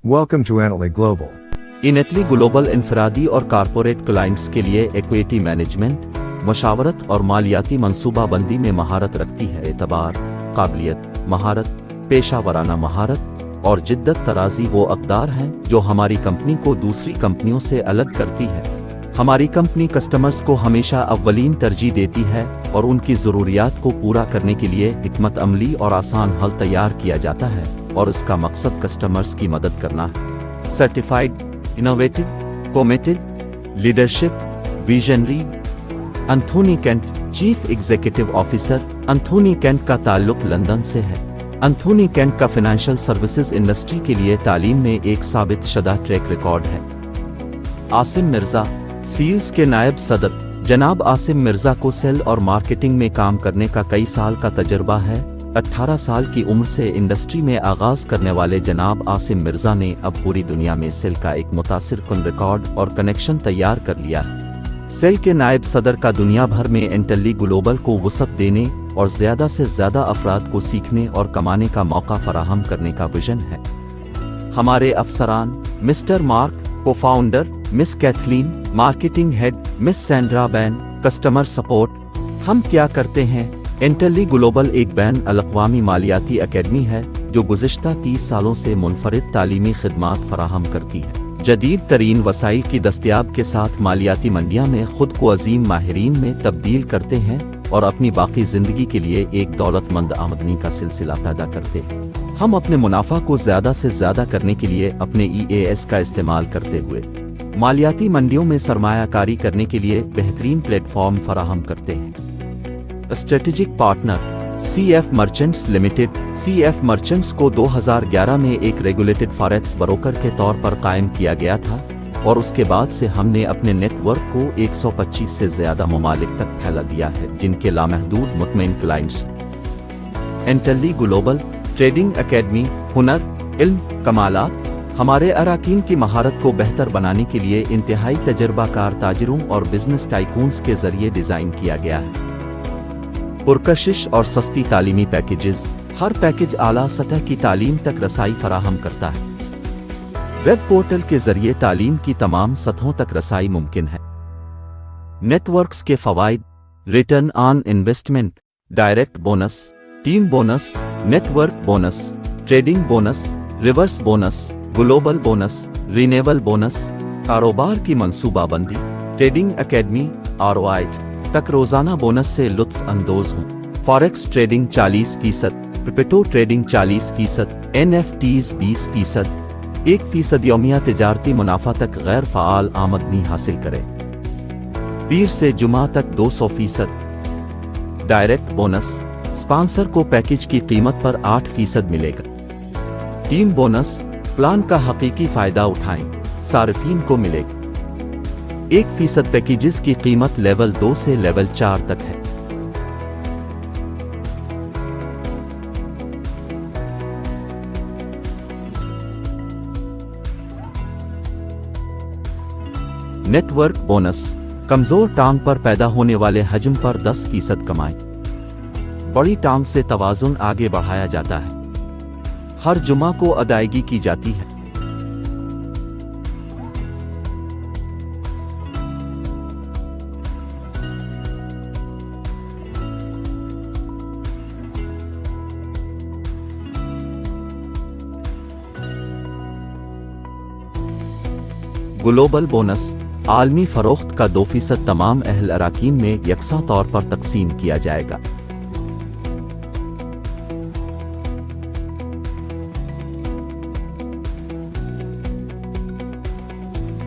Welcome to Antley Global. Antley global इनफरादी और corporate clients के लिए इक्विटी मैनेजमेंट, मशावरत और मालियाती मंसूबाबंदी में महारत रखती है। एतबार, काबिलियत, महारत, पेशावराना महारत और जिद्दत तराजी वो अक़दार हैं जो हमारी कंपनी को दूसरी कंपनियों से अलग करती है। हमारी कंपनी कस्टमर्स को हमेशा अव्वलीन तरजीह देती है और उनकी ज़रूरियात को पूरा करने के लिए हिकमत अमली और आसान हल तैयार किया जाता है और इसका मकसद कस्टमर्स की मदद करना है। Certified, innovative, committed, leadership, visionary. Anthony Kent, chief executive officer. Anthony Kent का ताल्लुक लंदन से है। एंथोनी केंट का फाइनेंशियल सर्विसेज इंडस्ट्री के लिए तालीम में एक साबित शुदा ट्रैक रिकॉर्ड है। आसिम मिर्ज़ा, सील्स के नायब सदर। जनाब आसिम मिर्ज़ा को सेल और मार्केटिंग में काम करने का कई साल का तजर्बा है। 18 साल की उम्र से इंडस्ट्री में आगाज़ करने वाले जनाब आसिम मिर्ज़ा ने अब पूरी दुनिया में सेल का एक मुतासिर कुन रिकॉर्ड और कनेक्शन तैयार कर लिया है। सेल के नायब सदर का दुनिया भर में एंटली ग्लोबल को वसअत देने और ज़्यादा से ज़्यादा अफराद को सीखने और कमाने का मौका फराहम करने का विजन है। हमारे अफसरान, mister Mark, cofounder, miss Kathleen, marketing head, miss Sandra Bain, customer support. हम क्या करते हैं? एंटली ग्लोबल एक बैन अल-अक़वामी मालियाती अकेडमी है जो गुज़िश्ता 30 सालों से मुनफरिद तालीमी खिदमात फराहम करती है। जदीद तरीन वसाइल की दस्तयाब के साथ मालियाती मंडियाँ में खुद को अजीम माहिरीन में तब्दील करते हैं और अपनी बाकी ज़िंदगी के लिए एक दौलतमंद आमदनी का सिलसिला पैदा करते हैं। हम अपने मुनाफा को ज़्यादा से ज़्यादा करने के लिए अपने EAS का इस्तेमाल करते हुए मालियाती मंडियों में सरमायाकारी करने के लिए बेहतरीन प्लेटफॉर्म फराहम करते हैं। Strategic partner, CF merchants limited. CF merchants को 2011 में एक रेगुलेटेड फॉरेक्स ब्रोकर के तौर पर कायम किया गया था और उसके बाद से हमने अपने नेटवर्क को 125 से ज़्यादा ममालिक तक फैला दिया है जिनके लामहदूद मुतमईन क्लाइंट्स। एंटली ग्लोबल ट्रेडिंग एकेडमी, हुनर, इल्म, कमालात। हमारे अराकीन की महारत को बेहतर बनाने के लिए इंतहाई तजर्बाकार ताजिरों और बिजनेस टाइकून्स के जरिए डिज़ाइन किया गया है। पुरकशिश और सस्ती तालीमी पैकेजेस। हर पैकेज आला सतह की तालीम तक रसाई फराहम करता है। वेब पोर्टल के जरिए तालीम की तमाम सतहों तक रसाई मुमकिन है। नेटवर्क्स के फ़वाइद, return on investment, direct bonus, team bonus, network bonus, trading bonus, reverse bonus, global bonus, renewable bonus, कारोबार की मंसूबाबंदी। ट्रेडिंग एकेडमी ROI तक रोजाना बोनस से लुत्फ अंदोज हों। Forex trading 40%, crypto trading 40%, NFTs 20%, 1% यौमिया तिजारती मुनाफा तक गैर फ़ाल आमदनी हासिल करें। पीर से जुमा तक 200%। डायरेक्ट बोनस, स्पॉन्सर को पैकेज की कीमत पर 8% मिलेगा। टीम बोनस, प्लान का हकीकी फ़ायदा उठाएं, सारिफीन को मिलेगा। 1% पैकेजेस की कीमत लेवल 2 से लेवल 4 तक है। नेटवर्क बोनस, कमजोर टांग पर पैदा होने वाले हजम पर 10% कमाएं। बड़ी टांग से तवाज़ुन आगे बढ़ाया जाता है। हर जुमा को अदायगी की जाती है। ग्लोबल बोनस, आलमी फ़रोख्त का 2% तमाम अहल अराकीन में यकसा तौर पर तकसीम किया जाएगा।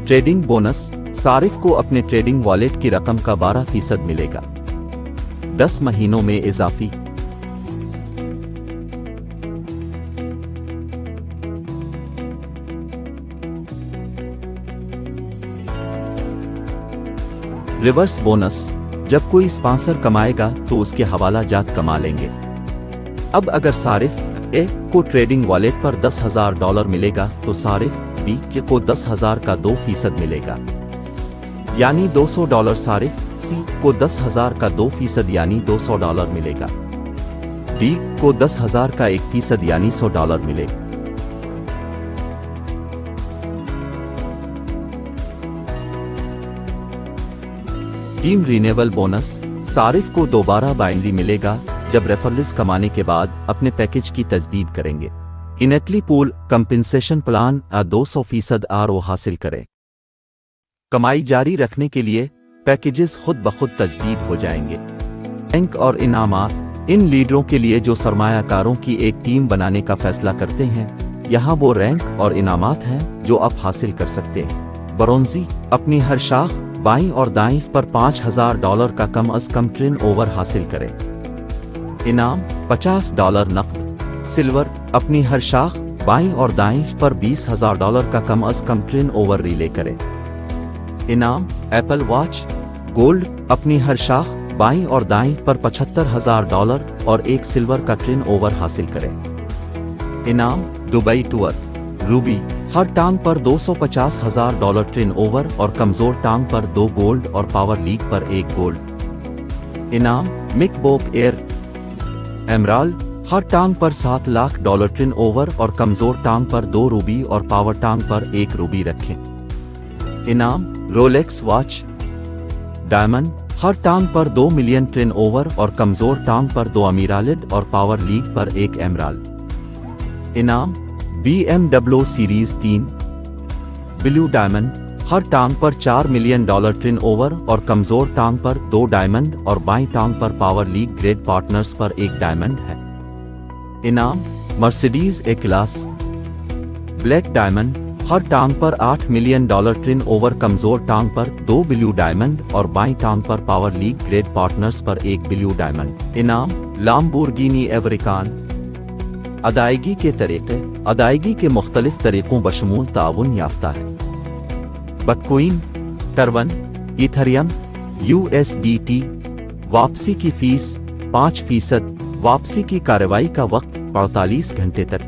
ट्रेडिंग बोनस, सारिफ को अपने ट्रेडिंग वॉलेट की रकम का 12% मिलेगा। 10 महीनों में इजाफी। रिवर्स बोनस, जब कोई स्पॉन्सर कमाएगा तो उसके हवाला जात कमा लेंगे। अब अगर सारिफ ए को ट्रेडिंग वॉलेट पर $10,000 मिलेगा तो सारिफ बी को 10,000 का 2% मिलेगा, यानी $200। सारिफ सी को 10,000 का 2% यानी $200 मिलेगा। डी को 10,000 का 1% यानी $100 मिलेगा। टीम रिन्यूअल बोनस, सारिफ को दोबारा बाइंडी मिलेगा जब रेफरल्स कमाने के बाद अपने पैकेज की तजदीद करेंगे। Innately pool compensation plan 200% RO हासिल करें। कमाई जारी रखने के लिए पैकेजेस खुद ब खुद तजदीद हो जाएंगे। रैंक और इनामात इन लीडरों के लिए जो सरमायाकारों की एक टीम बनाने का फैसला करते हैं। यहाँ वो रैंक और इनामात हैं जो आप हासिल कर सकते हैं। ब्रोंजी, अपनी हर शाख बाईं और दाईं पर $5000 का कम अज कम टर्न ओवर हासिल करें। इनाम $50 नकद। सिल्वर, अपनी हर शाख बाईं और दाईं पर $20000 का कम अज कम टर्न ओवर रिले करें। इनाम एप्पल वॉच। गोल्ड, अपनी हर शाख बाईं और दाईं पर $75000 और एक सिल्वर का टर्न ओवर हासिल करें। इनाम दुबई टूर। रूबी, हर टांग पर $250,000 टर्न ओवर और कमजोर टांग पर 2 गोल्ड और पावर लीग पर 1 गोल्ड। इनाम मिकबोक एयर। एमराल्ड, हर टांग पर $7 लाख टर्न ओवर और कमजोर टांग पर 2 रूबी और पावर टांग पर 1 रूबी रखें। इनाम रोलेक्स वॉच। डायमंड, हर टांग पर 2 मिलियन टर्न ओवर और कमजोर टांग पर 2 अमीरालिड और पावर लीग पर 1 एमराल्ड। इनाम BMW सीरीज 3। ब्लू डायमंड, हर टांग पर $4 मिलियन टर्न ओवर और कमजोर टांग पर 2 डायमंड और बाईं टांग पर पावर लीग ग्रेड पार्टनर्स पर 1 डायमंड है। इनाम Mercedes A class. Black diamond, हर टांग पर $8 मिलियन टर्न ओवर कमजोर टांग पर 2 ब्लू डायमंड और बाईं टांग पर पावर लीग ग्रेड पार्टनर्स पर 1 ब्लू डायमंड। इनाम लाम्बोर्गिनी एवरिकान। अदायगी के तरीके, अदायगी के मुख्तलिफ तरीकों बशमूल ताउन याफ्ता है। बिटकॉइन, टर्वन, इथरियम, USDT। वापसी की फीस 5%। वापसी की कार्रवाई का वक्त 48 घंटे तक।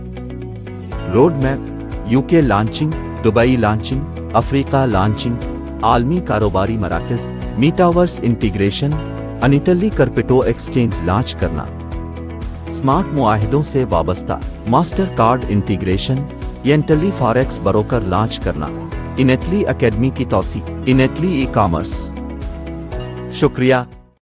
Road map, UK launching, Dubai launching, Africa launching, आलमी कारोबारी मराकज, metaverse integration, Antley crypto exchange launch करना, स्मार्ट मुआहिदों से वाबस्ता master card integration, Antley forex broker launch करना, इनेटली एकेडमी की तौसी, इनेटली ई-कॉमर्स। शुक्रिया।